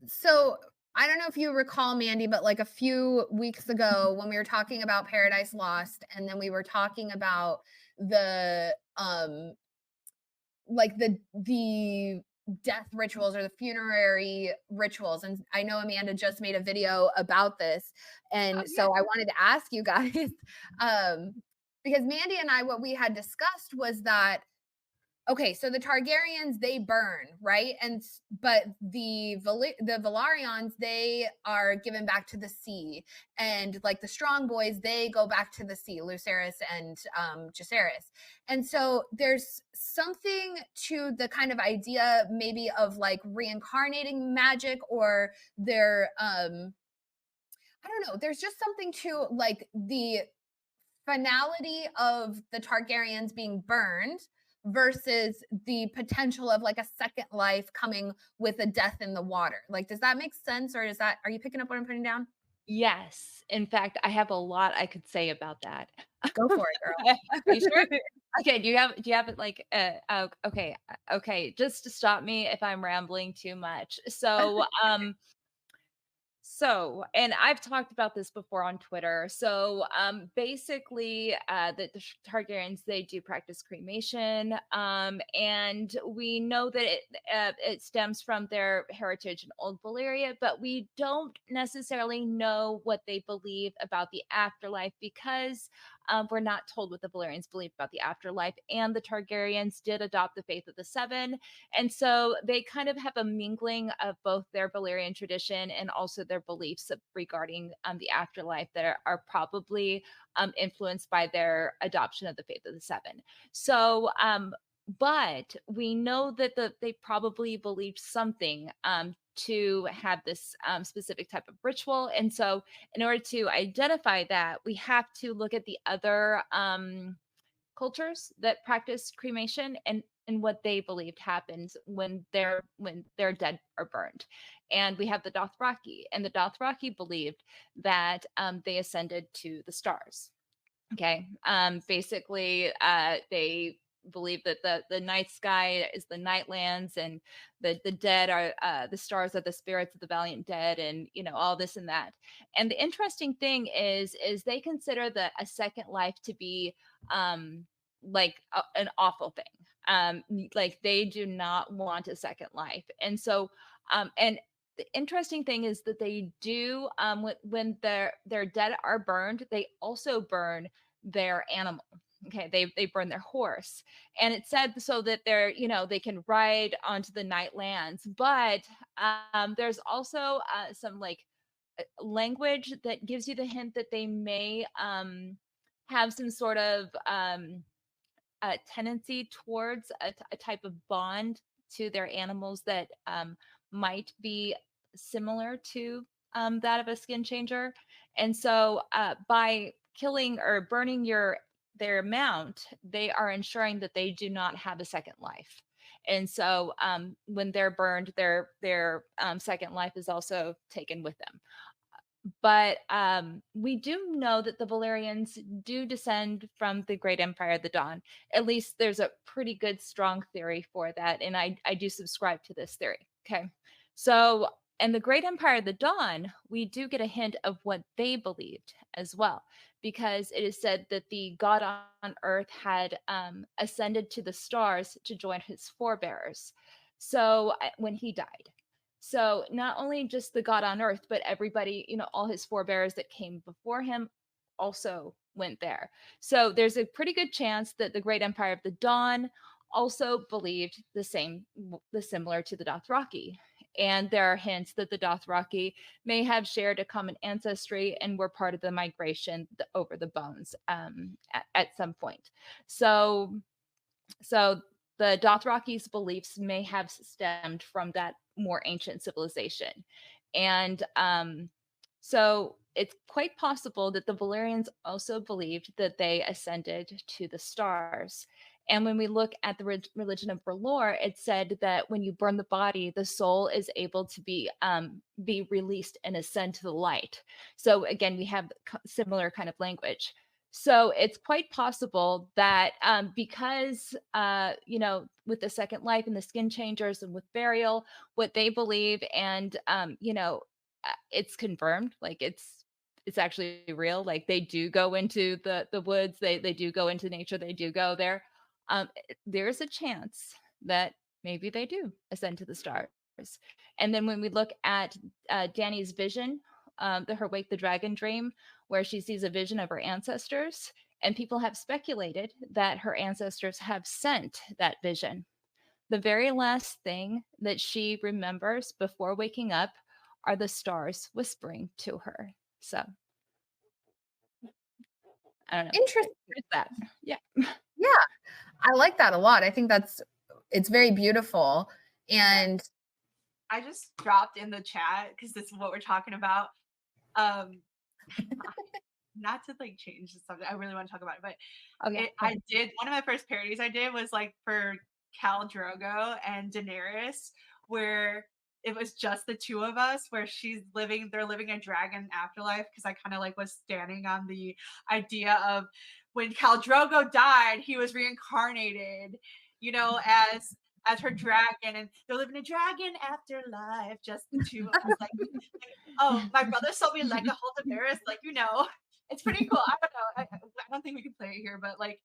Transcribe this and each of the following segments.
So I don't know if you recall, Mandy, but like a few weeks ago when we were talking about Paradise Lost, and then we were talking about the like the death rituals or the funerary rituals. And I know Amanda just made a video about this. Oh, And yeah. so I wanted to ask you guys, um, because Mandy and I, what we had discussed was that okay, so the Targaryens, they burn, right? But the Velaryons, they are given back to the sea, and like the strong boys, they go back to the sea, Lucerys and Jacaerys. And so there's something to the kind of idea, maybe of like reincarnating magic, or their I don't know. There's just something to like the finality of the Targaryens being burned versus the potential of like a second life coming with a death in the water. Like, does that make sense? Or is that, are you picking up what I'm putting down? Yes. In fact, I have a lot I could say about that. Go for it, Are you sure? girl. Okay, do you have it like, oh, okay, okay, just to stop me if I'm rambling too much. And I've talked about this before on Twitter. Basically, the Targaryens, they do practice cremation, and we know that it stems from their heritage in Old Valyria, but we don't necessarily know what they believe about the afterlife because we're not told what the Valyrians believe about the afterlife. And the Targaryens did adopt the faith of the Seven, and so they kind of have a mingling of both their Valyrian tradition and also their beliefs regarding the afterlife that are probably influenced by their adoption of the faith of the Seven. But we know that they probably believed something to have this specific type of ritual. And so, in order to identify that, we have to look at the other cultures that practice cremation and what they believed happens when their dead are burned. And we have the Dothraki, and the Dothraki believed that they ascended to the stars. Okay, basically, they believe that the night sky is the nightlands, and the dead are the stars are the spirits of the valiant dead, and all this and that. And the interesting thing is they consider a second life to be like an awful thing. Like they do not want a second life, and and the interesting thing is that they do when their dead are burned, they also burn their animal. Okay, they burn their horse, and it said so that they can ride onto the night lands. But there's also some like language that gives you the hint that they may have some sort of tendency towards a type of bond to their animals that might be similar to that of a skin changer. And so, by killing or burning their mount, they are ensuring that they do not have a second life. And so, when they're burned, their second life is also taken with them. But we do know that the Valerians do descend from the Great Empire of the Dawn. At least there's a pretty good, strong theory for that, and I do subscribe to this theory. Okay, so in the Great Empire of the Dawn, we do get a hint of what they believed as well, because it is said that the God on Earth had ascended to the stars to join his forebears. When he died. So not only just the God on earth, but everybody, all his forebears that came before him also went there. So there's a pretty good chance that the great empire of the Dawn also believed the similar to the Dothraki. And there are hints that the Dothraki may have shared a common ancestry and were part of the migration over the bones at some point. So so the Dothraki's beliefs may have stemmed from that more ancient civilization. And so it's quite possible that the Valyrians also believed that they ascended to the stars. And when we look at the religion of Berlor, it said that when you burn the body, the soul is able to be released and ascend to the light. So again, we have similar kind of language. So it's quite possible that because, with the second life and the skin changers and with burial, what they believe, and it's confirmed, like it's actually real. Like they do go into the woods, they do go into nature, they do go there. There's a chance that maybe they do ascend to the stars. And then when we look at Danny's vision, her Wake the Dragon dream, where she sees a vision of her ancestors, and people have speculated that her ancestors have sent that vision. The very last thing that she remembers before waking up are the stars whispering to her. So I don't know. Interesting. There's that. Yeah. Yeah, I like that a lot. I think it's very beautiful. Yeah. And I just dropped in the chat because this is what we're talking about. Um, not to like change the subject. I really want to talk about it, but Oh yeah. Go I ahead. did one of my first parodies I did was like for Cal Drogo and Daenerys, where it was just the two of us, where they're living a dragon afterlife. Because I kind of like was standing on the idea of when Cal Drogo died, he was reincarnated, as her dragon, and they're living a dragon afterlife, just the two of us. Oh, my brother sold me like a whole Daenerys, it's pretty cool. I don't know. I don't think we can play it here, but like,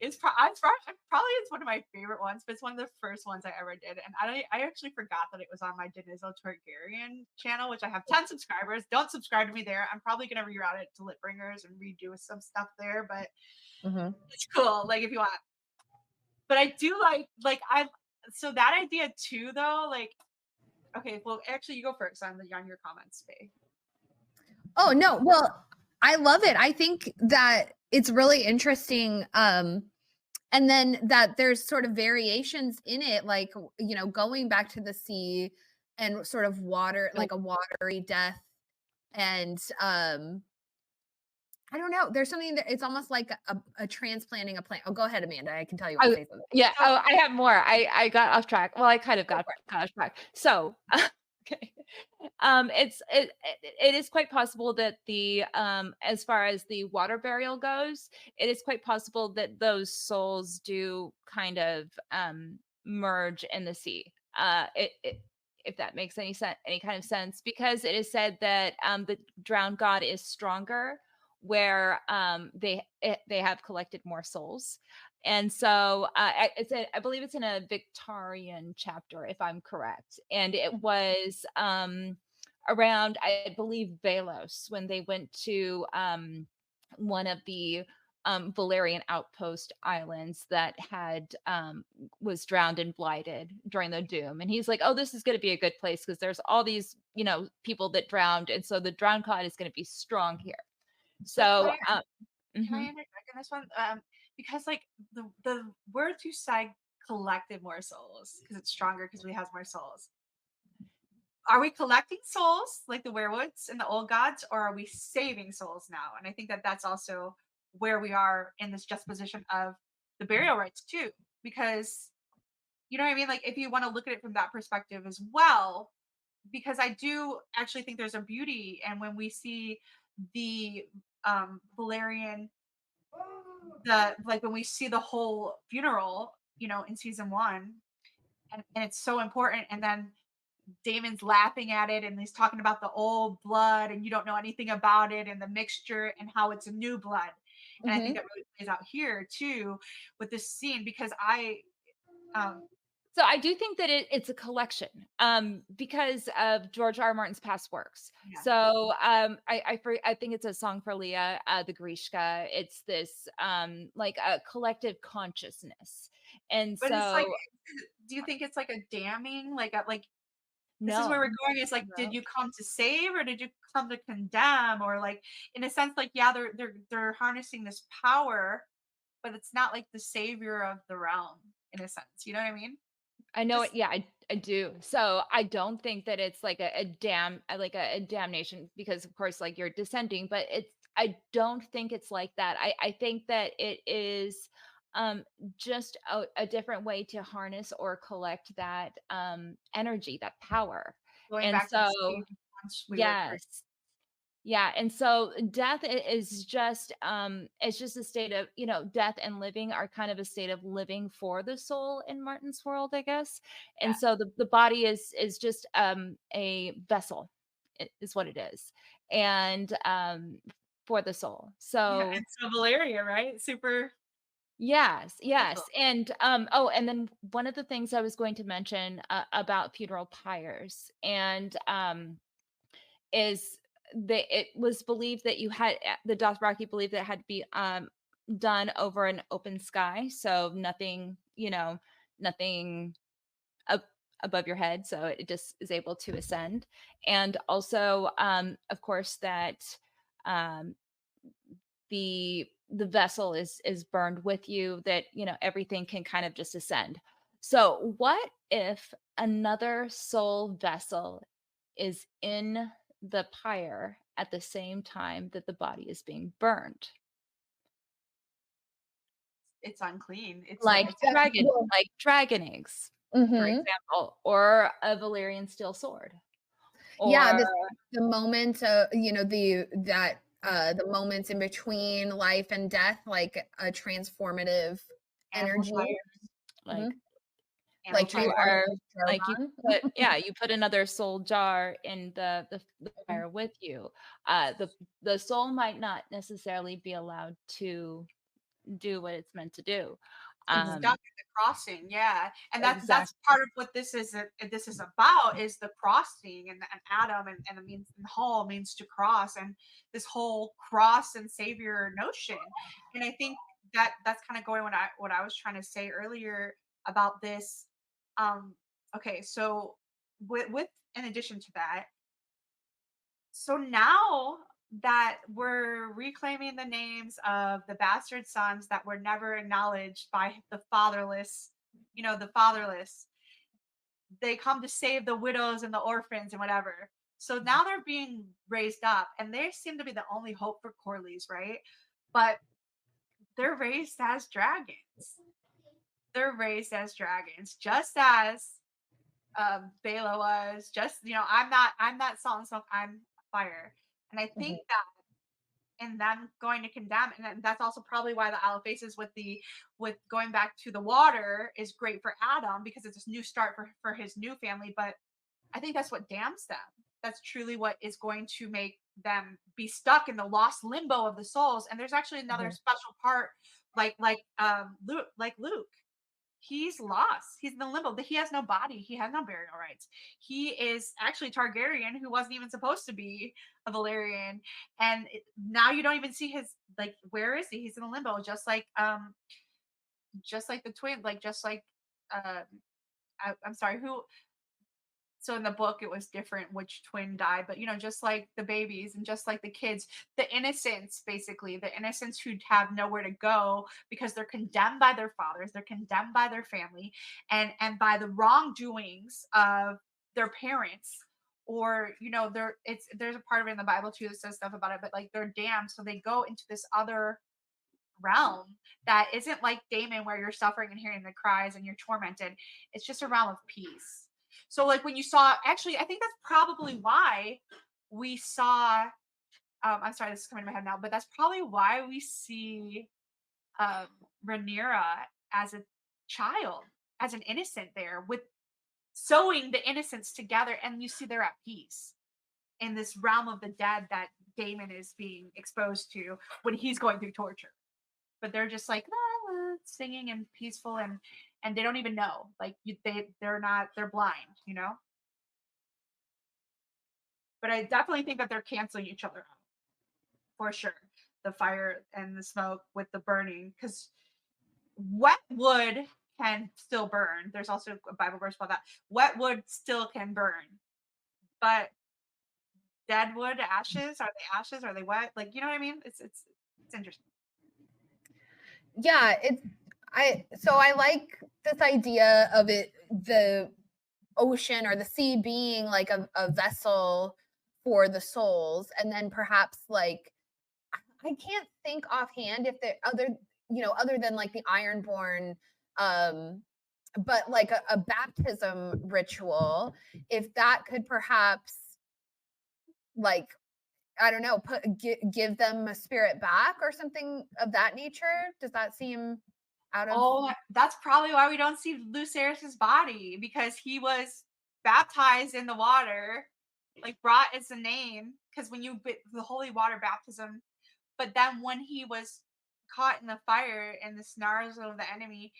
probably it's one of my favorite ones, but it's one of the first ones I ever did, and I actually forgot that it was on my Denizo Targaryen channel, which I have 10 subscribers. Don't subscribe to me there. I'm probably gonna reroute it to Litbringers and redo some stuff there, but mhm. it's cool. Like if you want, but I do I so that idea too, though. Like, okay, well, actually, you go first on your comments, Faye. Oh, no. Well, I love it. I think that it's really interesting. And then that there's sort of variations in it, like, going back to the sea and sort of water, Oh, like a watery death. And I don't know. There's something that it's almost like a transplanting a plant. Oh, go ahead, Amanda. I can tell you want to I say something. yeah, So oh, I have more. I got off track. Well, I kind of Go got for it. off track. So, okay. It is quite possible that as far as the water burial goes, it is quite possible that those souls do kind of merge in the sea. If that makes any kind of sense, because it is said that the drowned god is stronger where they have collected more souls. And so I believe it's in a Victorian chapter, if I'm correct. And it was around, I believe, Velos, when they went to one of the Valerian outpost islands that had was drowned and blighted during the doom. And he's like, "Oh, this is going to be a good place because there's all these, people that drowned, and so the drowned god is going to be strong here." so So, can I mhm. interject in this one? Because like the word you said collected more souls because it's stronger because we has more souls. Are we collecting souls like the werewolves and the old gods, or are we saving souls now? And I think that that's also where we are in this juxtaposition of the burial rites too, because you know what I mean. Like if you want to look at it from that perspective as well, because I do actually think there's a beauty, and when we see the Valerian when we see the whole funeral, in season one, and it's so important, and then Damon's laughing at it and he's talking about the old blood and you don't know anything about it and the mixture and how it's a new blood. And I think Mhm. that really plays out here too with this scene because I um So I do think that it's a collection, because of George R. R. Martin's past works. yeah. So I think it's a song for Leah, the Grishka. It's this like a collective consciousness, and But it's like, so do you think it's like a damning, like this is where we're no, going, is like, did no. you come to save or did you come to condemn? Or like in a sense, like, yeah, they're harnessing this power, but it's not like the savior of the realm in a sense. You know what I mean? I know it. Just Yeah, I do. So I don't think that it's like a damnation, because of course like you're descending, but I don't think it's like that. I think that it is um just a different way to harness or collect that energy, that power. going And back to the so same once we were yes. Yeah, and so death is just it's just a state of, death and living are kind of a state of living for the soul in Martin's world, I guess. And Yeah. so the body is just a vessel is what it is. And for the soul. Yeah, So and so Valeria, right? Super yes, special. yes. And oh, and then one of the things I was going to mention about funeral pyres and is that it was believed that the Dothraki believed that it had to be done over an open sky, so nothing, nothing up above your head, so it just is able to ascend. And also, of course, that um, the vessel is burned with you, that everything can kind of just ascend. So what if another soul vessel is in the pyre at the same time that the body is being burned? It's unclean. Like It's Yeah, well, dragon eggs, for mhm. example, or a Valyrian steel sword, Yeah, or the moment, the moments in between life and death, like a transformative animal energy. fires, Mhm. like Like animal you fires. are transformative like you Drogon. you put another soul jar in the fire with you. The soul might not necessarily be allowed to do what it's meant to do. It's stuck Um, at the crossing, yeah, and that's exactly. part of what this is about, is the crossing, and Adam, and it means, and hall means to cross, and this whole cross and savior notion. And I think that's kind of going what I was trying to say earlier about this. Um, okay, so with in addition to that, so now that we're reclaiming the names of the bastard sons that were never acknowledged by the fatherless, the fatherless, they come to save the widows and the orphans and whatever. So now they're being raised up, and they seem to be the only hope for Corlys, right? But they're raised as dragons. They're raised as dragons, just as Bela was. Just, I'm not salt and smoke. I'm fire. And I think Mhm. that, and them going to condemn, and then that's also probably why the Owl faces with going back to the water is great for Adam, because it's a new start for his new family. But I think that's what damns them. That's truly what is going to make them be stuck in the lost limbo of the souls. And there's actually another Mhm. special part, like Luke. He's lost. He's in the limbo. He has no body. He has no burial rights. He is actually Targaryen, who wasn't even supposed to be a Velaryon. And now you don't even see his, like, where is he? He's in the limbo, just like the twin, like, just like um I'm sorry, who, so in the book it was different which twin died, but just like the babies and just like the kids, the innocents, basically the innocents who have nowhere to go because they're condemned by their fathers, they're condemned by their family, and by the wrongdoings of their parents, or there's a part of it in the Bible too that says stuff about it, but like they're damned, so they go into this other realm that isn't like Damon, where you're suffering and hearing the cries and you're tormented. It's just a realm of peace. So, like, when you saw, actually, I think that's probably why we saw. I'm sorry, this is coming to my head now, but that's probably why we see um, Rhaenyra as a child, as an innocent there, with sewing the innocents together, and you see they're at peace in this realm of the dead that Damon is being exposed to when he's going through torture, but they're just like "La, la," singing and peaceful, and they don't even know, like, they're not, they're blind. But I definitely think that they're canceling each other out for sure, the fire and the smoke with the burning, because wet wood can still burn. There's also a Bible verse about that. Wet wood still can burn, but dead wood ashes, are they ashes, are they wet, like, you know what I mean? It's interesting. Yeah, I like this idea of the ocean or the sea being like a vessel for the souls, and then perhaps like I can't think offhand if there other than like the Ironborn, um, but like a baptism ritual, if that could perhaps like I don't know, give them a spirit back or something of that nature? Does that seem out of Oh, that's probably why we don't see Lucerys's body, because he was baptized in the water, like brought as a name. Because when you the holy water baptism, but then when he was caught in the fire and the snarls of the enemy,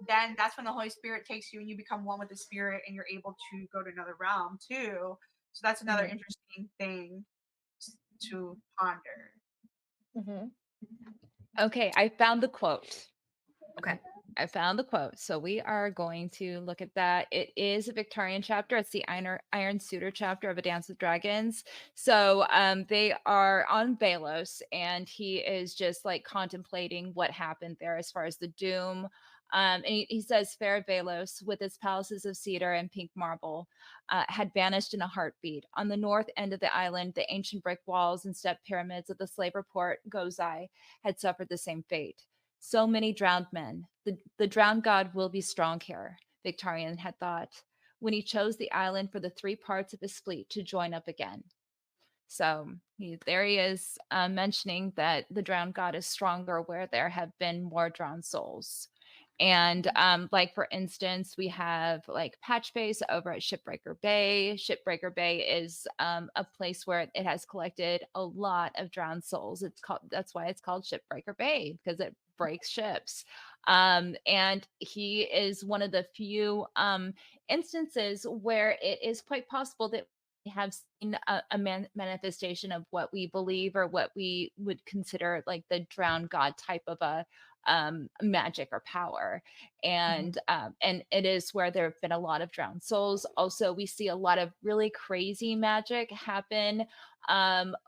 then that's when the Holy Spirit takes you and you become one with the Spirit and you're able to go to another realm too. So that's another Mhm, interesting thing to ponder. mhm. Okay, I found the quote. Okay. I found the quote. So we are going to look at that. It is a Victorian chapter. It's the Iron Suitor chapter of A Dance with Dragons. So they are on Valos, and he is just like contemplating what happened there as far as the doom. And he says, Fair Valos, with its palaces of cedar and pink marble, had vanished in a heartbeat. On the north end of the island, the ancient brick walls and step pyramids of the slaver port, Gozai, had suffered the same fate. So many drowned men. The drowned god will be strong here, Victorian had thought, when he chose the island for the three parts of his fleet to join up again. So there he is mentioning that the drowned god is stronger where there have been more drowned souls. And like for instance, we have like Patch Base over at Shipbreaker Bay. Shipbreaker Bay is a place where it has collected a lot of drowned souls. That's why it's called Shipbreaker Bay, because it breaks ships. And he is one of the few instances where it is quite possible that have seen a manifestation of what we believe or what we would consider like the drowned god type of a magic or power. Mhm. And it is where there have been a lot of drowned souls. Also, we see a lot of really crazy magic happen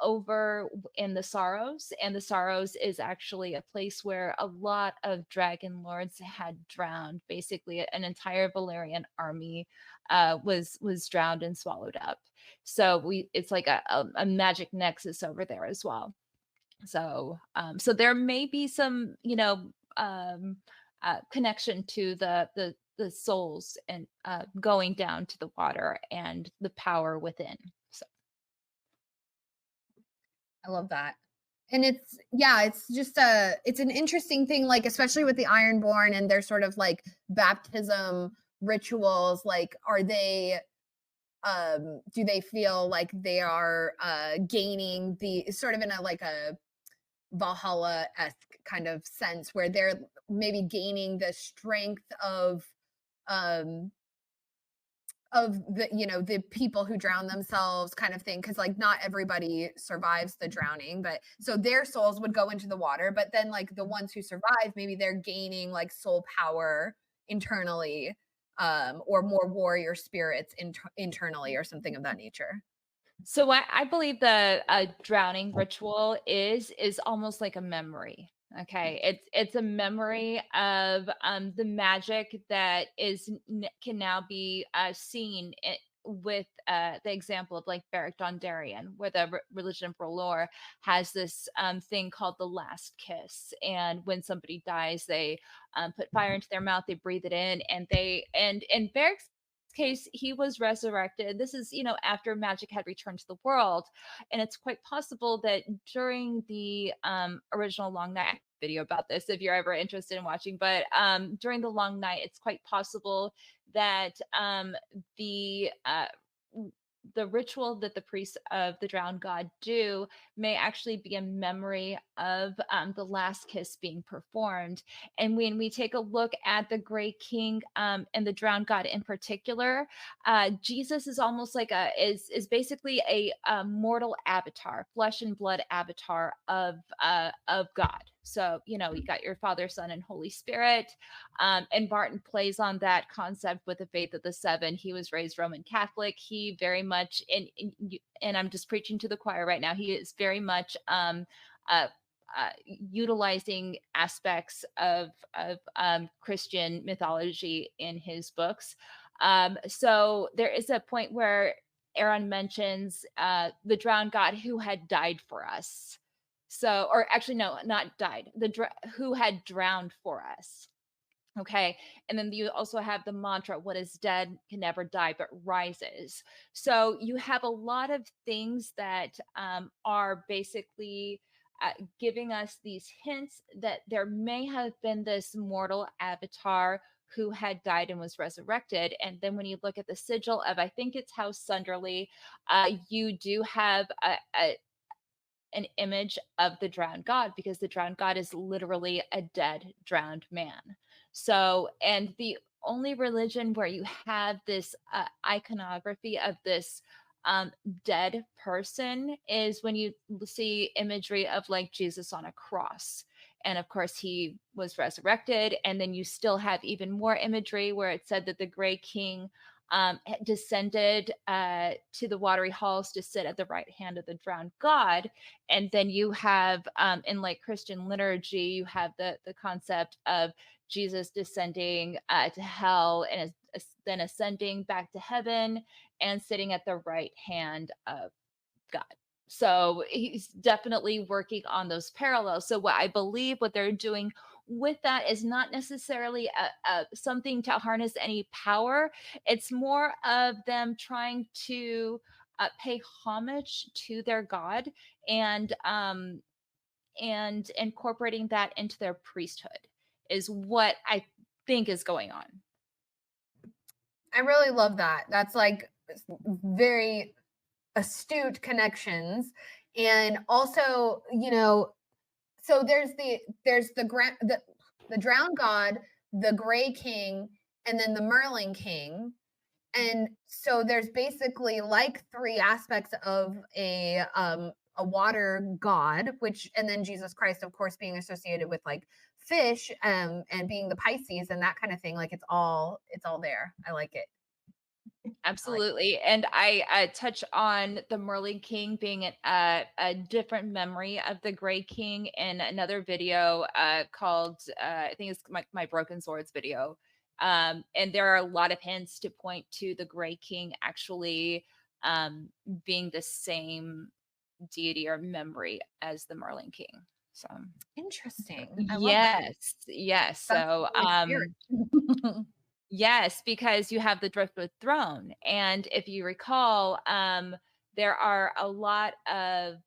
over in the Sorrows, and the Sorrows is actually a place where a lot of dragon lords had drowned. Basically, an entire Velaryon army was drowned and swallowed up. So it's like a magic nexus over there as well. So so there may be some, connection to the souls and going down to the water and the power within. So I love that. And it's yeah, it's just it's an interesting thing, like especially with the Ironborn and their sort of like baptism rituals. Like, are they do they feel like they are gaining the sort of in a like a Valhalla-esque kind of sense where they're maybe gaining the strength um of the the people who drown themselves kind of thing, because like not everybody survives the drowning, but so their souls would go into the water, but then like the ones who survive, maybe they're gaining like soul power internally, or more warrior spirits internally or something of that nature. So I believe the drowning ritual is almost like a memory. Okay, it's a memory of the magic that can now be seen with the example of like Beric Dondarrion, where the religion of R'hllor has this thing called the last kiss, and when somebody dies, they put fire into their mouth, they breathe it in, and in Beric's case, he was resurrected. This is, after magic had returned to the world. And it's quite possible that during the original Long Night video about this, if you're ever interested in watching, but during the Long Night, it's quite possible that the the ritual that the priests of the drowned god do may actually be a memory of the last kiss being performed. And when we take a look at the Great King and the drowned god in particular, Jesus is almost like is basically a mortal avatar, flesh and blood avatar of God. So you got your Father, Son, and Holy Spirit, and Barton plays on that concept with the faith of the seven. He was raised Roman Catholic. He very much, and I'm just preaching to the choir right now. He is very much uh, utilizing aspects of Christian mythology in his books. So there is a point where Aaron mentions the drowned god who had died for us. So, or actually, no, not died. Who had drowned for us. Okay. And then you also have the mantra, what is dead can never die but rises. So you have a lot of things that are basically giving us these hints that there may have been this mortal avatar who had died and was resurrected. And then when you look at the sigil of, I think it's House Sunderly, you do have an image of the drowned god, because the drowned god is literally a dead drowned man. So, and the only religion where you have this iconography of this um, dead person is when you see imagery of like Jesus on a cross. And of course, he was resurrected. And then you still have even more imagery where it said that the Gray King descended to the watery halls to sit at the right hand of the drowned god. And then you have in like Christian liturgy, you have the concept of Jesus descending to hell and then ascending back to heaven and sitting at the right hand of God. So he's definitely working on those parallels. So what I believe what they're doing with that is not necessarily something to harness any power. It's more of them trying to pay homage to their God, and incorporating that into their priesthood is what I think is going on. I really love that. That's like very astute connections. And also, so there's the drowned god, the gray king, and then the Merlin king. And so there's basically like three aspects of a water god, which, and then Jesus Christ, of course, being associated with like fish, and being the Pisces and that kind of thing. Like it's all there. I like it. I like Absolutely. And I touch on the Merlin King being a different memory of the Gray King in another video called, I think it's my Broken Swords video. And there are a lot of hints to point to the Gray King actually being the same deity or memory as the Merlin King. So, Interesting. I love that. yes, yes. That's the So, Holy Spirit. yes, because you have the driftwood throne. And if you recall, there are a lot of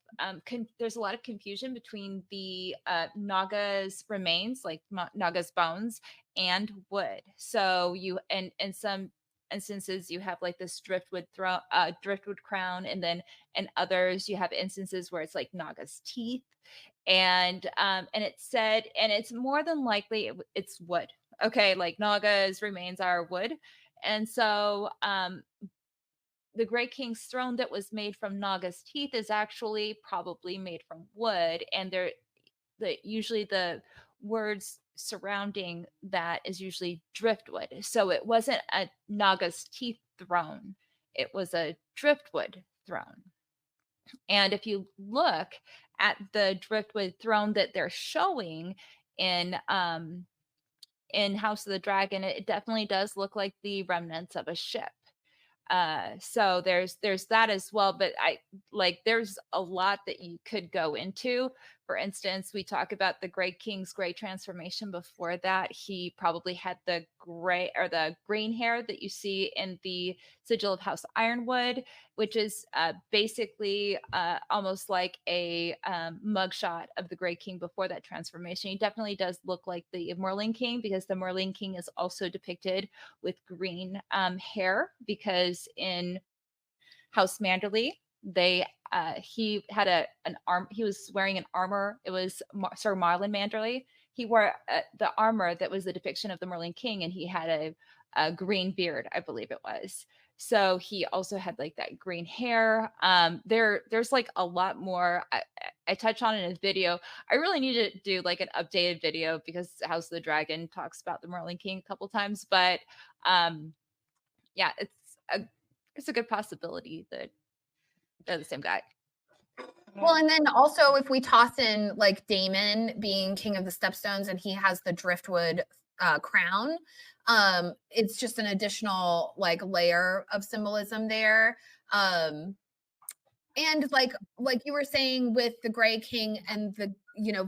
there's a lot of confusion between the Naga's remains, like Naga's bones, and wood. So you, and in some instances you have like this driftwood throne, driftwood crown, and then in others you have instances where it's like Naga's teeth. And it said, and it's more than likely it's wood. Okay, like Naga's remains are wood. And so the Great King's throne that was made from Naga's teeth is actually probably made from wood. And usually the words surrounding that is usually driftwood. So it wasn't a Naga's teeth throne, it was a driftwood throne. And if you look at the driftwood throne that they're showing in House of the Dragon, it definitely does look like the remnants of a ship. So there's that as well. But I like there's a lot that you could go into. For instance, we talk about the Gray King's gray transformation. Before that, he probably had the gray or the green hair that you see in the sigil of House Ironwood, which is basically almost like a mugshot of the Gray King before that transformation. He definitely does look like the Merlin King, because the Merlin King is also depicted with green hair, because in House Manderley, he had he was wearing an armor. It was Sir Marlon Manderley. He wore the armor that was the depiction of the Merlin King, and he had a green beard, I believe it was. So he also had like that green hair. There's like a lot more. I touch on it in his video. I really need to do like an updated video, because House of the Dragon talks about the Merlin King a couple times. But yeah, it's a good possibility that they're the same guy. Well, and then also if we toss in like Damon being king of the stepstones and he has the driftwood crown, it's just an additional like layer of symbolism there. And like you were saying with the Gray King and the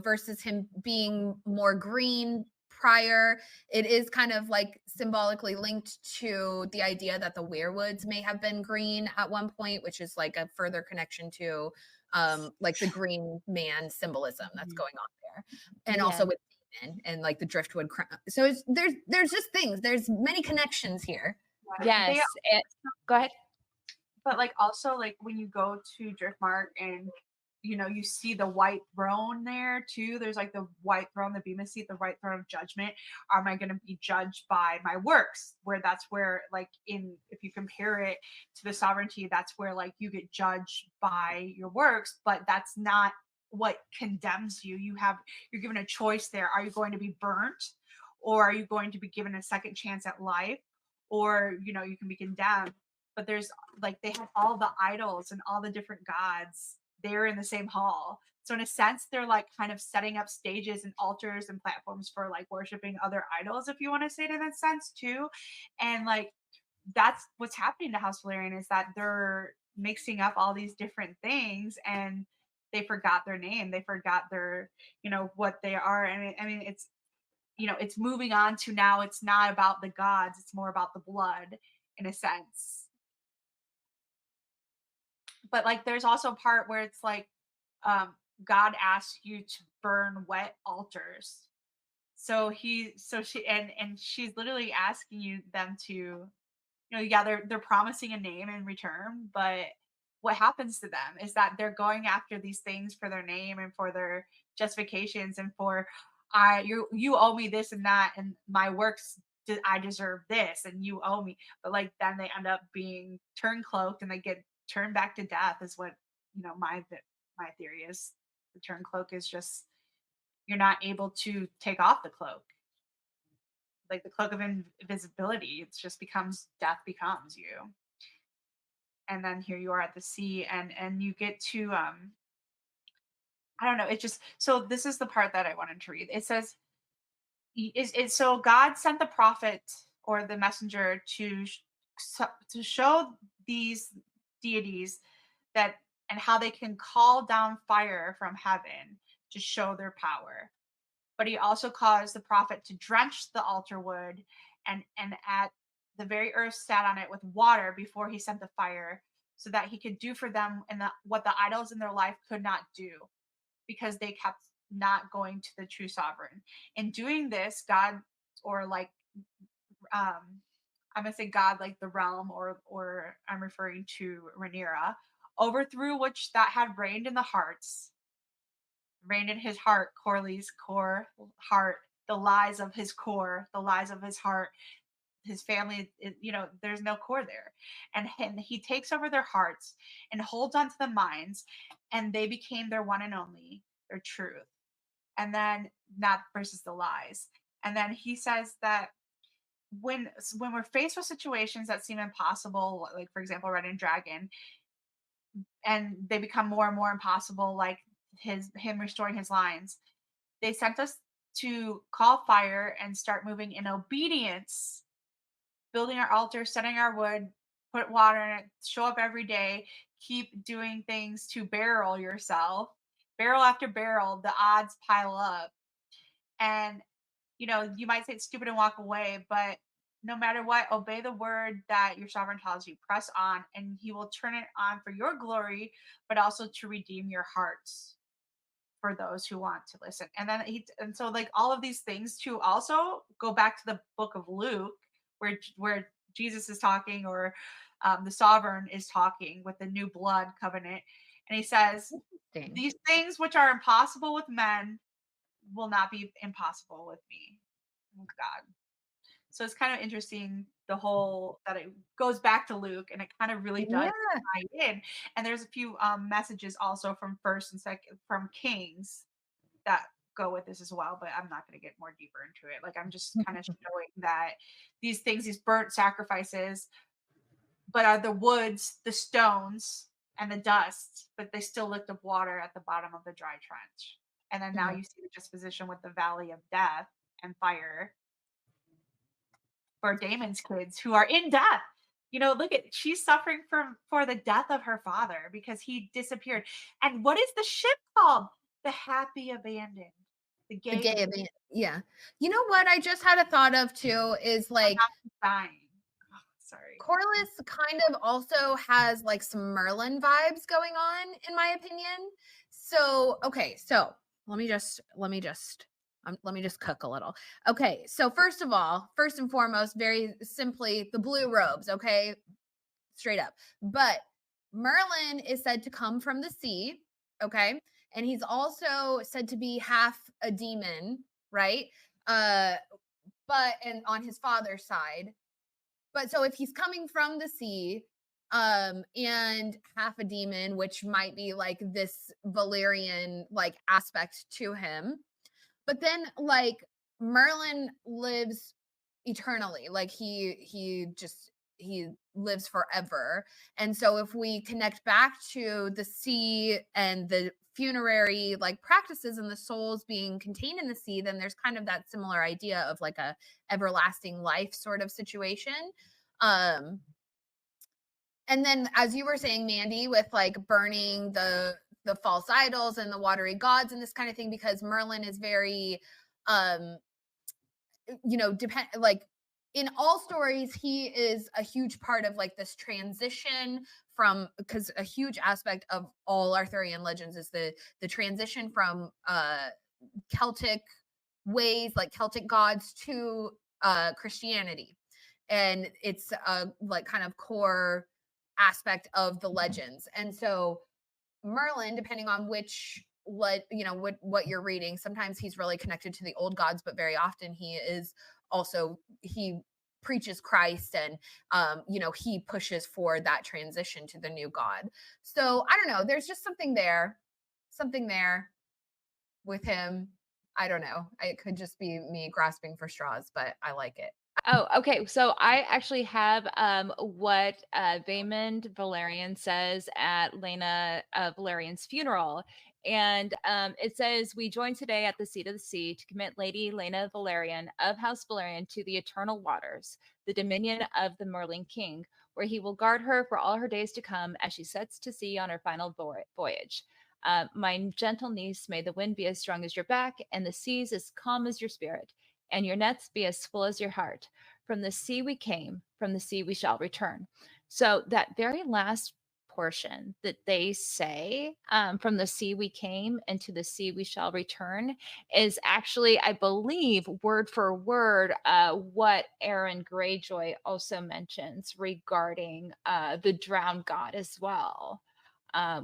versus him being more green prior. It is kind of like symbolically linked to the idea that the werewoods may have been green at one point, which is like a further connection to like the green man symbolism that's Mhm. going on there. And Yeah. also with demon and like the driftwood crown. So there's just things. There's many connections here. They Yes. Go ahead. But like also like when you go to Driftmark and you see the white throne there too. There's like the white throne, the Bema seat, the white throne of judgment. Am I gonna be judged by my works? Where that's where like in if you compare it to the sovereignty, that's where like you get judged by your works, but that's not what condemns you. You're given a choice there. Are you going to be burnt? Or are you going to be given a second chance at life? Or you can be condemned, but there's like they have all the idols and all the different gods there in the same hall. So in a sense, they're like kind of setting up stages and altars and platforms for like worshiping other idols, if you want to say it in that sense too. And like that's what's happening to House Valerian is that they're mixing up all these different things and they forgot their name. They forgot their, what they are. I mean, it's moving on to now it's not about the gods, it's more about the blood in a sense. But like there's also a part where it's like um God asks you to burn wet altars. So she's literally asking you them to, yeah, they're promising a name in return, but what happens to them is that they're going after these things for their name and for their justifications and for you owe me this and that and my works I deserve this and you owe me, but like then they end up being turn cloaked and they get turned back to death is what my theory is. The turn cloak is just you're not able to take off the cloak, like the cloak of invisibility. It's just becomes death becomes you, and then here you are at the sea, and you get to I don't know. It just so this is the part that I wanted to read. It says is so God sent the prophet or the messenger to show these deities that and how they can call down fire from heaven to show their power. But he also caused the prophet to drench the altar wood and at the very earth sat on it with water before he sent the fire, so that he could do for them and what the idols in their life could not do, because they kept not going to the true sovereign. In doing this, God, or like I'm gonna say God, like the realm, or I'm referring to Rhaenyra, overthrew which that had reigned in the hearts, reigned in his heart, Corley's core heart, the lies of his core, the lies of his heart, his family, there's no core there. And he takes over their hearts and holds on to the minds, and they became their one and only, their truth. And then not versus the lies. And then he says that when we're faced with situations that seem impossible, like for example, Red and Dragon, and they become more and more impossible, like him restoring his lines, they sent us to call fire and start moving in obedience, building our altar, setting our wood, put water in it, show up every day, keep doing things to barrel yourself. Barrel after barrel, the odds pile up. And, you might say it's stupid and walk away, but no matter what, obey the word that your sovereign tells you. Press on, and he will turn it on for your glory, but also to redeem your hearts for those who want to listen. And so like all of these things too also go back to the book of Luke, where Jesus is talking, or the sovereign is talking with the new blood covenant, and he says Interesting. these things which are impossible with men will not be impossible with me, with God. So it's kind of interesting the whole that it goes back to Luke, and it kind of really does Yeah. tie in. And there's a few messages also from first and second from Kings that go with this as well, but I'm not going to get more deeper into it. Like I'm just kind of showing that these things, these burnt sacrifices, but are the woods, the stones, and the dust, but they still licked up water at the bottom of the dry trench. And then now Mhm. you see the disposition with the valley of death and fire for Damon's kids who are in death. Look at she's suffering for the death of her father because he disappeared. And what is the ship called? The Happy Abandoned. The The gay gay man. event, yeah. You know what I just had a thought of too is, My like, house is dying. Oh, sorry. Corliss kind of also has, like, some Merlin vibes going on, in my opinion. So, okay, so let me just cook a little. Okay, so first of all, first and foremost, very simply, the blue robes, okay? Straight up. But Merlin is said to come from the sea, okay? And he's also said to be half a demon, right? Uh but and on his father's side. But so if he's coming from the sea, and half a demon, which might be like this Valyrian like aspect to him, but then like Merlin lives eternally. Like he lives forever. And so if we connect back to the sea and the funerary like practices and the souls being contained in the sea, then there's kind of that similar idea of like a everlasting life sort of situation. Um and then as you were saying, Mandy, with like burning the false idols and the watery gods and this kind of thing, because Merlin is very um depend like in all stories he is a huge part of like this transition from, because a huge aspect of all Arthurian legends is the transition from Celtic ways, like Celtic gods, to Christianity. And it's a like kind of core aspect of the legends. And so Merlin, depending on which what you're reading, sometimes he's really connected to the old gods, but very often he preaches Christ, and he pushes for that transition to the new God. So I don't know, there's just something there with him. I don't know. It could just be me grasping for straws, but I like it. Oh, okay. So I actually have what Vaymond Valerian says at Lena Valerian's funeral. And it says, "We join today at the seat of the sea to commit Lady Lena Valerian of House Valerian to the eternal waters, the dominion of the Merlin King, where he will guard her for all her days to come as she sets to sea on her final voyage. My gentle niece, may the wind be as strong as your back, and the seas as calm as your spirit, and your nets be as full as your heart. From the sea we came, from the sea we shall return." So that very last portion that they say, from the sea we came and to the sea we shall return, is actually, I believe, word for word, what Aaron Greyjoy also mentions regarding the drowned god as well.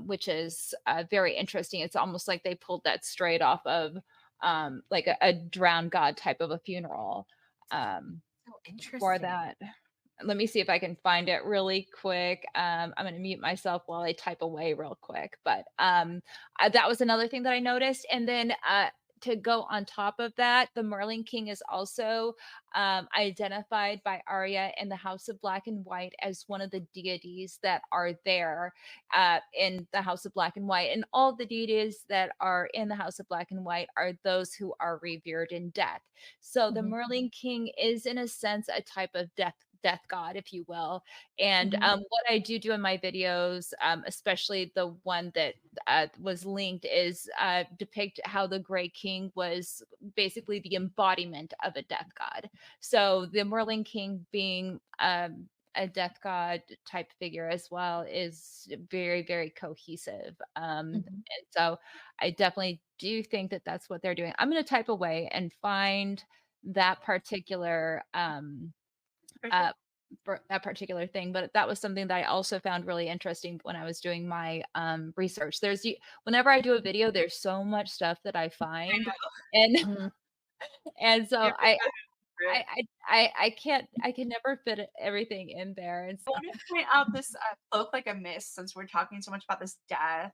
Which is very interesting. It's almost like they pulled that straight off of like a drowned god type of a funeral So for interesting. that. Let me see if I can find it really quick. I'm going to mute myself while I type away real quick. But that was another thing that I noticed. And then to go on top of that, the Merlin King is also identified by Arya in the House of Black and White as one of the deities that are there in the House of Black and White. And all the deities that are in the House of Black and White are those who are revered in death. So the Mhm, Merlin King is, in a sense, a type of death god, if you will. And mhm, what I do in my videos, especially the one that was linked, is depict how the Gray King was basically the embodiment of a death god. So the Merlin King being a death god type figure as well is very, very cohesive. mhm. And so I definitely do think that that's what they're doing. I'm going to type away and find that particular Scripture? uh, for that particular thing. But that was something that I also found really interesting when I was doing my research. Whenever I do a video, there's so much stuff that I I find, know. and Mhm. and so You're I favorite. I can never fit everything in there. And I so want to point out this cloak like a mist, since we're talking so much about this death.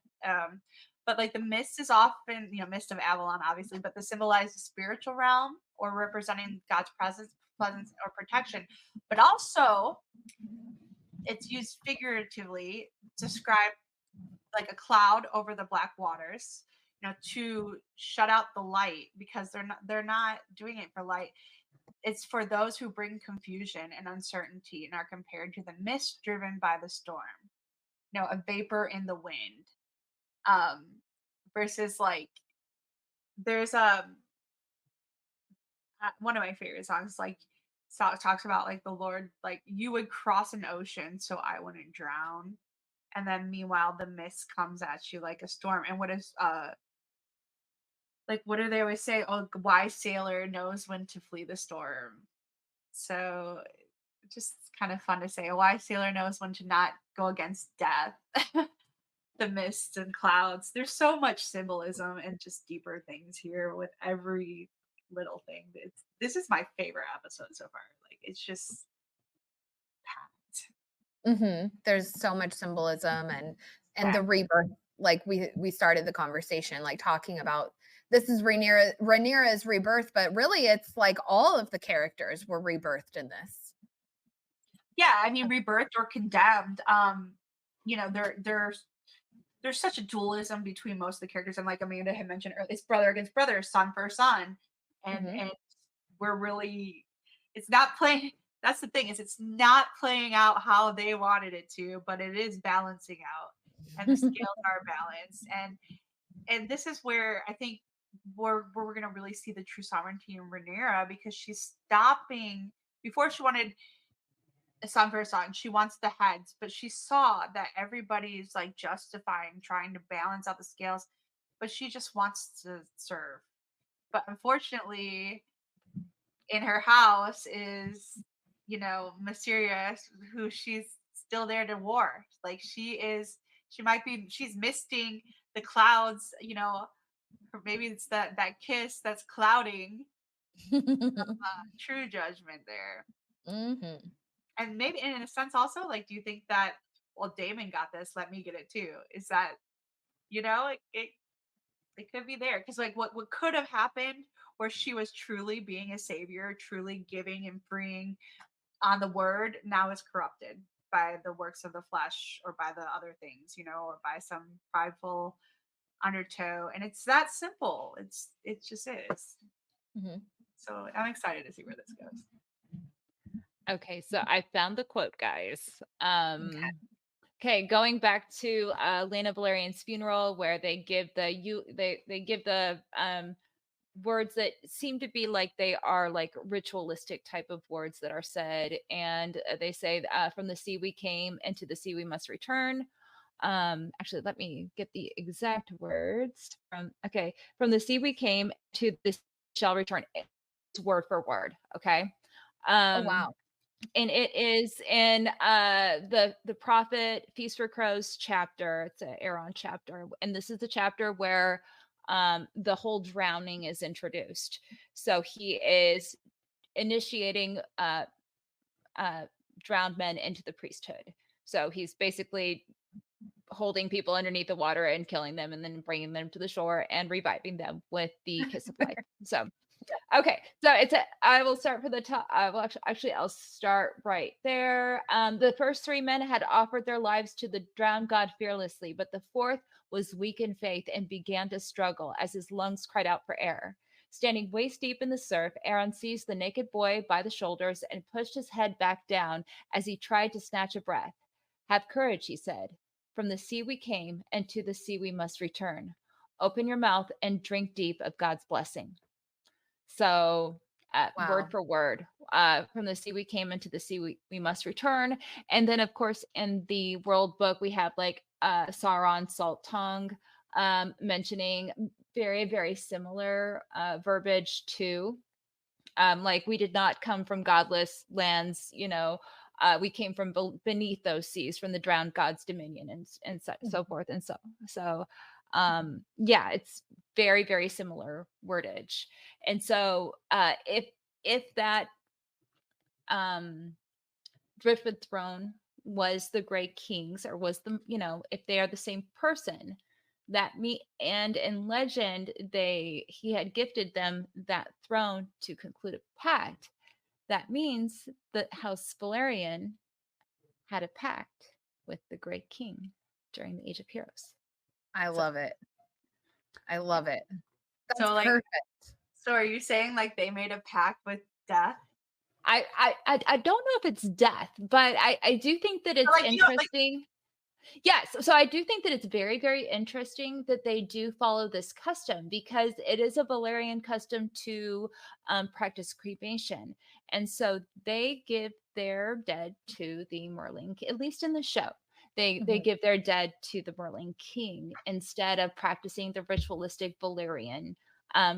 But like the mist is often, mist of Avalon, obviously, but the symbolize the spiritual realm or representing God's presence or protection. But also, it's used figuratively to describe like a cloud over the black waters, to shut out the light, because they're not doing it for light. It's for those who bring confusion and uncertainty and are compared to the mist driven by the storm, a vapor in the wind. Um, versus like there's one of my favorite songs. Like, talks about like the Lord, like you would cross an ocean so I wouldn't drown, and then meanwhile the mist comes at you like a storm. And what is like what do they always say? Oh, the wise sailor knows when to flee the storm. So just kind of fun to say. A wise sailor knows when to not go against death. The mist and clouds. There's so much symbolism and just deeper things here with every little thing. This is my favorite episode so far. Like it's just packed. There's so much symbolism and Yeah. the rebirth. Like we started the conversation like talking about this is Rhaenyra's rebirth, but really it's like all of the characters were rebirthed in this. Yeah, I mean rebirth or condemned. You know, there's such a dualism between most of the characters, and like Amanda had mentioned earlier, it's brother against brother, son for son, Mhm. and we're really, it's not playing. That's the thing, is it's not playing out how they wanted it to, but it is balancing out, and the scales are balanced, and this is where I think where we're gonna really see the true sovereignty in Rhaenyra, because she's stopping. Before she wanted a song for a song. She wants the heads, but she saw that everybody's like justifying trying to balance out the scales, but she just wants to serve. But unfortunately, in her house is, you know, Mysterious, who she's still there to war. Like she might be, she's misting the clouds, you know, or maybe it's that kiss that's clouding true judgment there. Mhm. And maybe and in a sense also, like, do you think that, well, Damon got this, let me get it too? Is that, you know, it could be there. Because like what could have happened where she was truly being a savior, truly giving and freeing on the word, now is corrupted by the works of the flesh or by the other things, you know, or by some prideful undertow. And it's that simple. It just is. Mhm. So I'm excited to see where this goes. Okay, so I found the quote, guys. Okay. Okay, going back to Lena Valyrian's funeral, where they give they give the words that seem to be like they are like ritualistic type of words that are said, and they say, "From the sea we came, and to the sea we must return." Actually, let me get the exact words from. Okay, from the sea we came, to the sea shall return. It's word for word. Okay. Oh Um, wow. and it is in the prophet Feast for Crows chapter. It's an Aaron chapter, and this is the chapter where the whole drowning is introduced. So he is initiating uh drowned men into the priesthood. So he's basically holding people underneath the water and killing them, and then bringing them to the shore and reviving them with the kiss of life. So okay, so I will start for the top. I will actually I'll start right there. The first three men had offered their lives to the drowned god fearlessly, but the fourth was weak in faith and began to struggle as his lungs cried out for air. Standing waist deep in the surf, Aaron seized the naked boy by the shoulders and pushed his head back down as he tried to snatch a breath. Have courage, he said. From the sea we came, and to the sea we must return. Open your mouth and drink deep of God's blessing. So, word Wow. for word, from the sea we came, into the sea we must return. And then, of course, in the world book, we have like Sauron, Salt Tongue, mentioning very, very similar verbiage too. Like, we did not come from godless lands, you know. We came from beneath those seas, from the drowned god's dominion, and so forth and so. Yeah, it's very, very similar wordage. And so, if that um, driftwood throne was the Grey Kings, or was the, you know, if they are the same person, that me and in legend he had gifted them that throne to conclude a pact. That means that House Velaryon had a pact with the Great King during the Age of Heroes. I So, love it. I yeah. love it. That's So like, perfect. so are you saying like they made a pact with death? I don't know if it's death, but I do think that Or it's like, you know, like interesting. Yes, so I do think that it's very, very interesting that they do follow this custom because it is a Valerian custom to practice cremation. And so they give their dead to the Merlin, at least in the show. They Mhm. give their dead to the Merlin King instead of practicing the ritualistic Valerian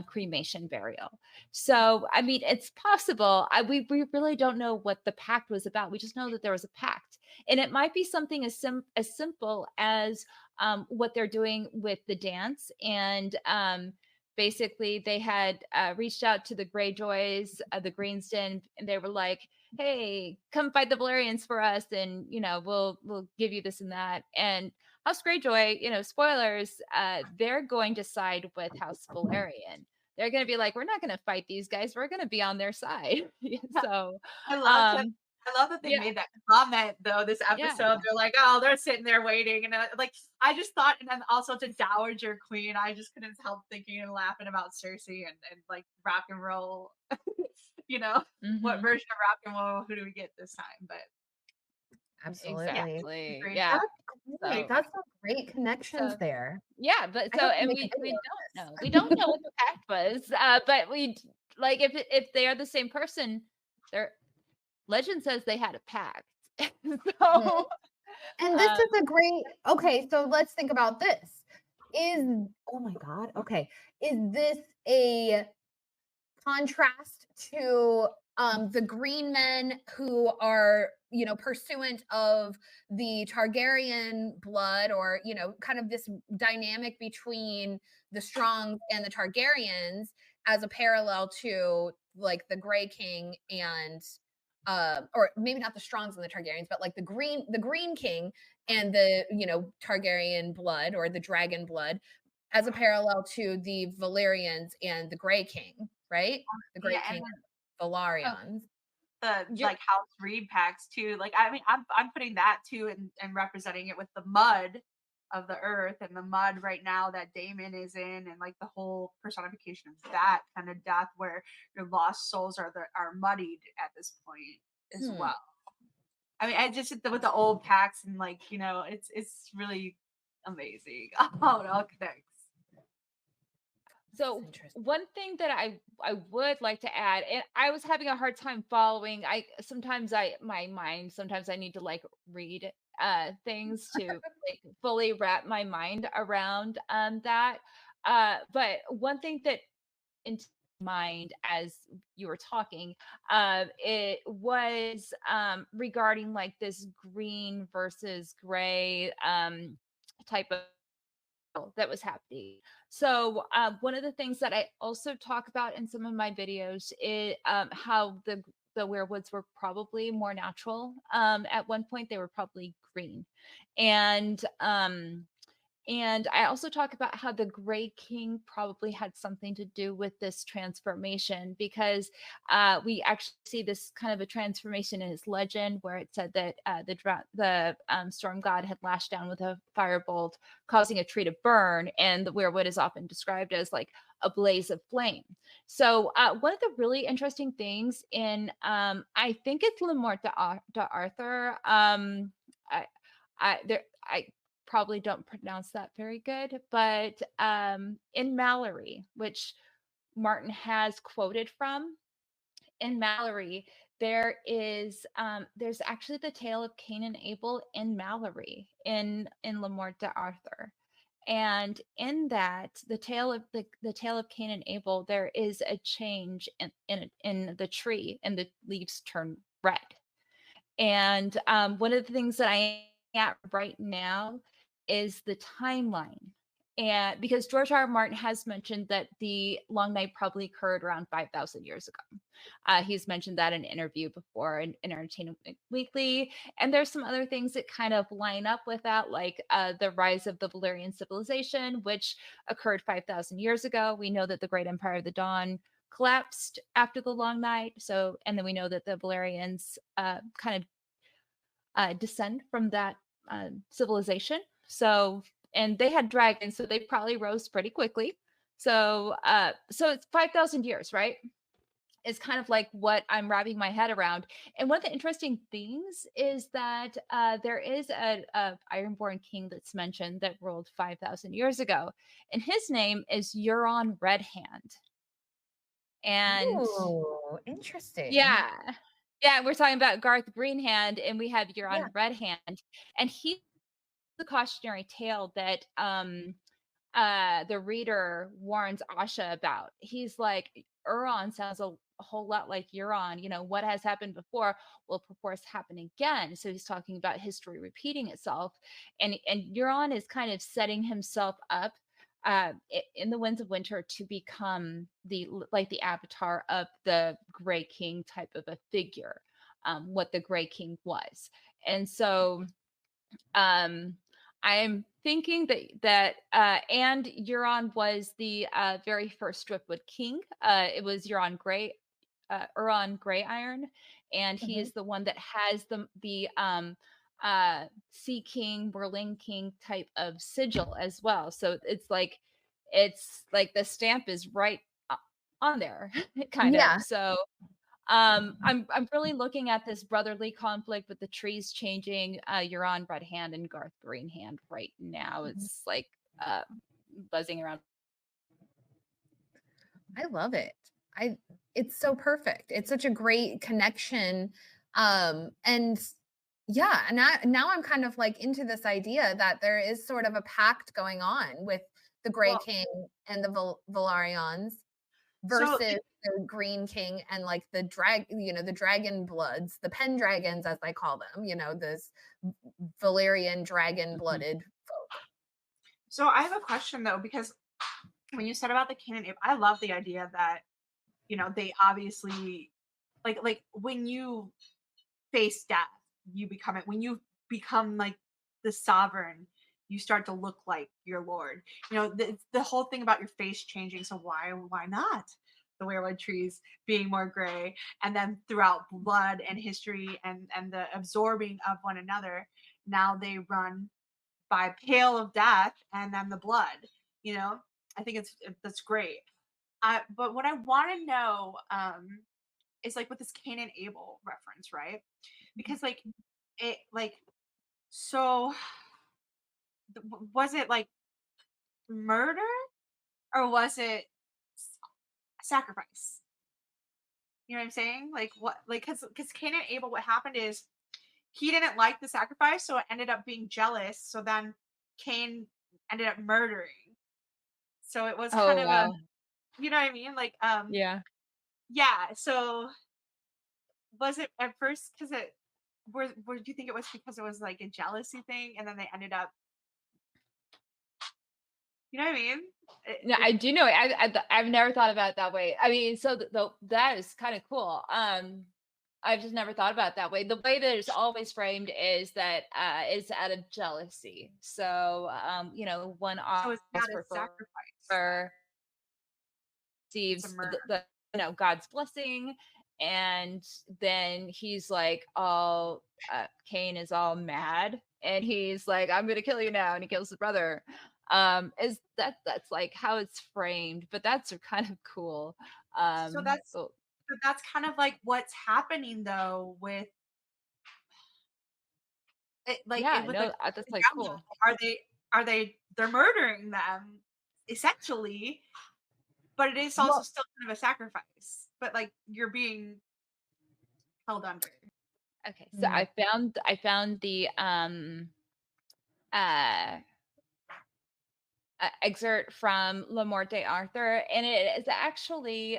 cremation burial. So, I mean, it's possible. We really don't know what the pact was about. We just know that there was a pact, and it might be something as simple as what they're doing with the dance. And basically, they had reached out to the Greyjoys, the Greenston, and they were like, "Hey, come fight the Velaryons for us, and we'll give you this and that." And House Greyjoy, spoilers, they're going to side with House Velaryon. They're going to be like, we're not going to fight these guys. We're going to be on their side. So, I love that. um, I love that they yeah, made that comment though. This yeah. episode, they're like, "Oh, they're sitting there waiting," and like I just thought, and then also to Dowager Queen, I just couldn't help thinking and laughing about Cersei and like rock and roll. you know, what Hmm. version of rock and roll? Who do we get this time? But yeah, Absolutely. Exactly. agree. Yeah. That's great. So, That's some great connections so there. yeah, but I so have to and make a we video don't know. of We this. don't know what the pact was. But like if they are the same person, their legend says they had a pact. Mhm. So, And this um, is a great okay, so let's think about this. Is oh my god, okay. Is this a contrast to the green men who are pursuant of the Targaryen blood, or kind of this dynamic between the Strongs and the Targaryens, as a parallel to like the Gray King and or maybe not the Strongs and the Targaryens, but like the Green King and the Targaryen blood, or the dragon blood, as a parallel to the Velaryons and the Gray King, right? The Yeah, Gray and King then and Velaryons. the you're like house read packs too. Like I mean, I'm putting that too and representing it with the mud of the earth and the mud right now that Damon is in, and like the whole personification of that kind of death where your lost souls are muddied at this point as Hmm. well. I mean, I just with the old packs and like it's really amazing. Oh, it all connects. That's So interesting. one thing that I would like to add, and I was having a hard time following. I sometimes I my mind sometimes I need to like read things to like fully wrap my mind around that. But one thing that into mind as you were talking, it was regarding like this green versus gray type of that was happening. So one of the things that I also talk about in some of my videos is how the werewoods were probably more natural. At one point, they were probably green, and and I also talk about how the Gray King probably had something to do with this transformation because we actually see this kind of a transformation in his legend where it said that the storm god had lashed down with a firebolt, causing a tree to burn, and the weirwood is often described as like a blaze of flame. So one of the really interesting things in I think it's Lemort de Arthur. I probably don't pronounce that very good, but in Mallory, which Martin has quoted from, in Mallory, there's actually the tale of Cain and Abel in Mallory in Le Morte d'Arthur. And in that, the tale of Cain and Abel, there is a change in the tree, and the leaves turn red. And one of the things that I am at right now is the timeline. And because George R. R. Martin has mentioned that the Long Night probably occurred around 5,000 years ago. He's mentioned that in an interview before in Entertainment Weekly. And there's some other things that kind of line up with that, like the rise of the Valyrian civilization, which occurred 5,000 years ago. We know that the Great Empire of the Dawn collapsed after the Long Night. So, and then we know that the Velaryons kind of descend from that civilization. So, and they had dragons, so they probably rose pretty quickly. So, so it's 5,000 years, right? is kind of like what I'm wrapping my head around. And one of the interesting things is that there is a Ironborn king that's mentioned that ruled 5,000 years ago, and his name is Euron Redhand. And Ooh, interesting. yeah, yeah, we're talking about Garth Greenhand, and we have Yeah. Euron Redhand, and he's the cautionary tale that the reader warns Asha about. He's like, Euron sounds a whole lot like Euron. What has happened before will perforce happen again. So he's talking about history repeating itself. And Euron is kind of setting himself up in the Winds of Winter to become the avatar of the Grey King type of a figure, what the Grey King was. And so um I'm thinking and Euron was the very first Driftwood king. It was Euron Grey Iron, and he Mhm. is the one that has the Sea King, Berlin King type of sigil as well. So it's like the stamp is right on there, kind of. Yeah. So I'm really looking at this brotherly conflict with the trees changing. You're on Red Hand and Garth Green Hand right now. Mhm. It's like uh buzzing around. I love it. I It's so perfect. It's such a great connection. And yeah, and now I'm kind of like into this idea that there is sort of a pact going on with the Gray Well, King and the Velaryons so versus the Green King and like the dragon bloods, the Pendragons as I call them, this Valyrian dragon Mhm. blooded folk. so I have a question though, because when you said about the Canaan ape, I love the idea that they obviously like when you face death, you become it. When you become like the sovereign, you start to look like your lord. The whole thing about your face changing. So why not the weirwood trees being more gray, and then throughout blood and history and the absorbing of one another, now they run by pale of death and then the blood. You know, I think that's great. But what I want to know is like with this Cain and Abel reference, right? Because like it like so was it like murder or was it s- sacrifice? You know what I'm saying? Like what like because Cain and Abel, what happened is he didn't like the sacrifice, so it ended up being jealous. So then Cain ended up murdering. So it was kind Oh of a, wow. you know what I mean? Like Yeah. yeah. So was it at first because it do you think it was because it was like a jealousy thing, and then they ended up, you know what I mean? No, I do know. I've never thought about it that way. I mean, so that is kind of cool. I've just never thought about it that way. The way that it's always framed is that it's out of jealousy. So one So it's always not a prefers sacrifice then. It's a receives murder. the God's blessing, and then he's like all Cain is all mad, and he's like, I'm gonna kill you now, and he kills his brother. Is that's like how it's framed, but that's kind of cool. So that's Oh, but that's kind of like what's happening though with it, like yeah, with the no, Golden that's like Gemini. cool. They're murdering them essentially, but it is also Well, still kind of a sacrifice. But like you're being held under. Okay, so mm, I found the uh excerpt from Le Morte Arthur, and it is actually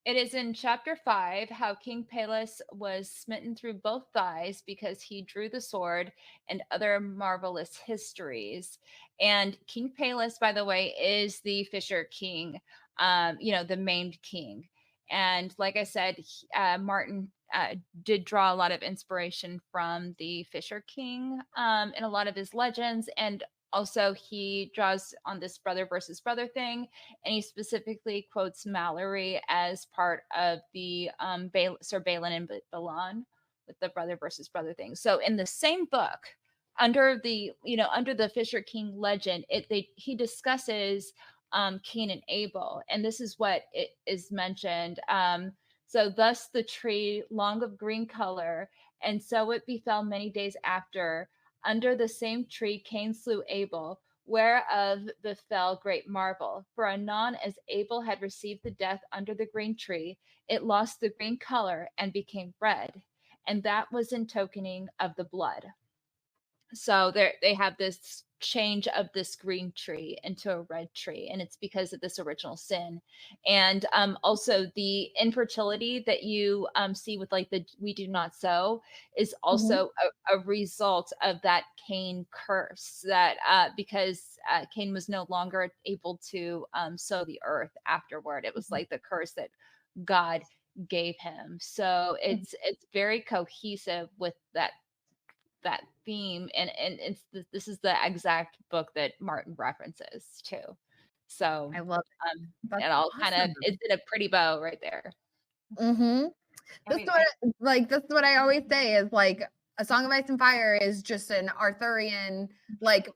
it is in chapter 5 how King Pelus was smitten through both thighs because he drew the sword, and other marvelous histories. And King Pelus, by the way, is the Fisher King, the maimed king. And like I said, Martin did draw a lot of inspiration from the Fisher King in a lot of his legends. And also, he draws on this brother versus brother thing, and he specifically quotes Mallory as part of the Sir Balin and Balan with the brother versus brother thing. So in the same book, under the Fisher King legend, he discusses Cain and Abel. And this is what it is mentioned. So thus the tree, long of green color, and so it befell many days after, under the same tree Cain slew Abel, whereof befell great marvel. For anon as Abel had received the death under the green tree, it lost the green color and became red, and that was in tokening of the blood. So they have this change of this green tree into a red tree, and it's because of this original sin. And also the infertility that you see with like the we do not sow is Mhm. also a result of that Cain curse, that because Cain was no longer able to sow the earth afterward. It was Mhm. like the curse that God gave him. So Mhm. it's very cohesive with that theme, and this is the exact book that Martin references too. So I love it. That's it all kind of awesome. it's in a pretty bow right there. Mhm. I That's mean, what that's what I always say is like A Song of Ice and Fire is just an Arthurian like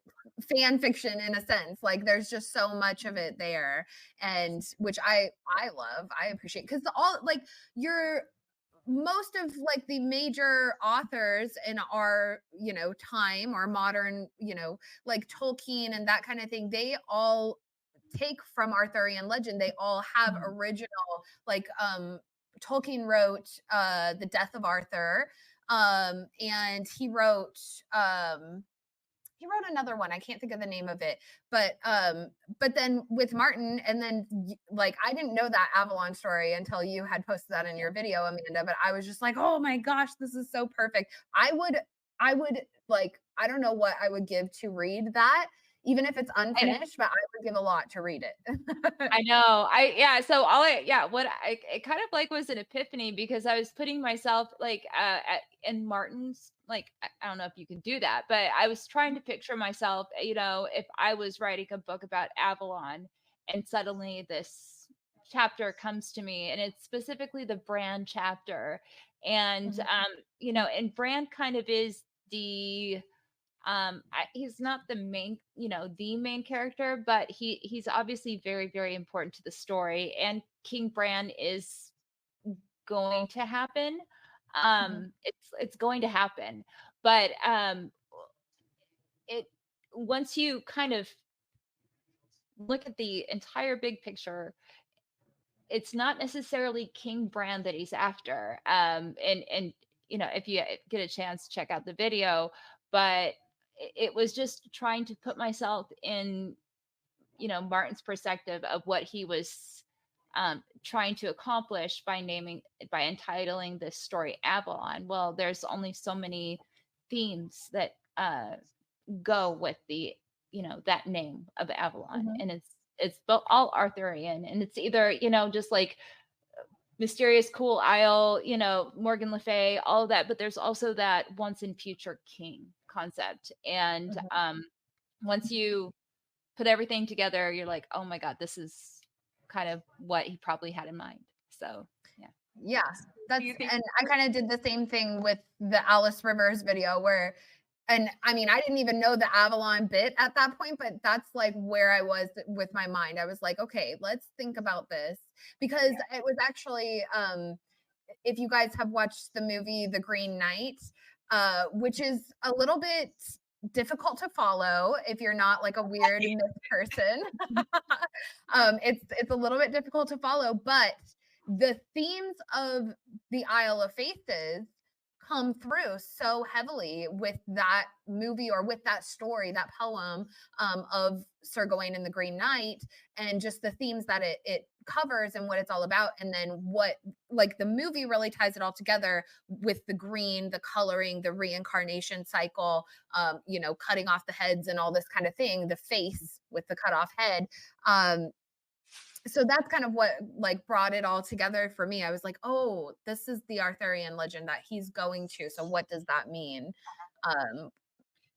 fan fiction in a sense. Like there's just so much of it there, and which I love. I appreciate because all like your most of like the major authors in our time or modern like Tolkien and that kind of thing, they all take from Arthurian legend. They all have original like Tolkien wrote The Death of Arthur, and he wrote another one. I can't think of the name of it, but then with Martin, and then like I didn't know that Avalon story until you had posted that in your video, Amanda. But I was just like, oh my gosh, this is so perfect. I would like I don't know what I would give to read that, even if it's I know. unfinished, but I would give a lot to read it. I know. Yeah, so what I it kind of like was an epiphany, because I was putting myself like in Martin's, like I don't know if you can do that, but I was trying to picture myself, if I was writing a book about Avalon, and suddenly this chapter comes to me, and it's specifically the Bran chapter. And Mhm, and Bran kind of is the he's not the main, the main character, but he's obviously very, very important to the story, and King Bran is going to happen. mhm, It's going to happen, but it once you kind of look at the entire big picture, it's not necessarily King Bran that he's after. And if you get a chance, check out the video. But it was just trying to put myself in, Martin's perspective of what he was trying to accomplish by entitling this story Avalon. Well, there's only so many themes that go with the that name of Avalon, mhm, and it's all Arthurian, and it's either just like mysterious cool isle, Morgan Le Fay, all of that, but there's also that once and future king concept. And mhm. once you put everything together, you're like, oh my god, this is kind of what he probably had in mind. So yeah. Yeah, do that's you think? and I kind of did the same thing with the Alice Rivers video where and I mean, I didn't even know the Avalon bit at that point, but that's like where I was with my mind. I was like, okay, let's think about this because Yeah. it was actually if you guys have watched the movie The Green Knight, which is a little bit difficult to follow if you're not like a weird myth person. It's a little bit difficult to follow, but the themes of the Isle of Faces come through so heavily with that movie or with that story, that poem of Sir Gawain and the Green Knight, and just the themes that it covers and what it's all about. And then what like the movie really ties it all together with the green, the coloring, the reincarnation cycle, cutting off the heads and all this kind of thing, the face with the cut off head. Um, so that's kind of what like brought it all together for me. I was like, oh, this is the Arthurian legend that he's going to. So what does that mean? Um,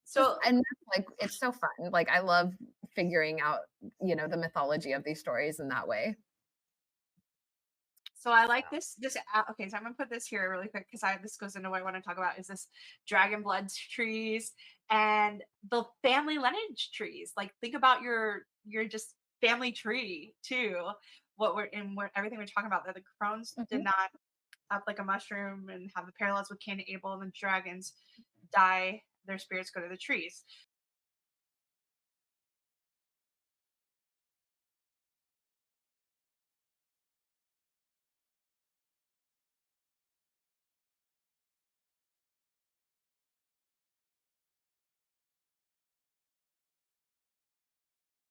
just So and that's, like it's so fun. Like I love figuring out, the mythology of these stories in that way. So I like this. Okay, so I'm gonna put this here really quick because this goes into what I want to talk about is this dragon blood trees and the family lineage trees. Like think about your just family tree too. What we're in, what everything we're talking about, that the crones did not up like a mushroom and have the parallels with Cain and Abel, and the dragons die, their spirits go to the trees.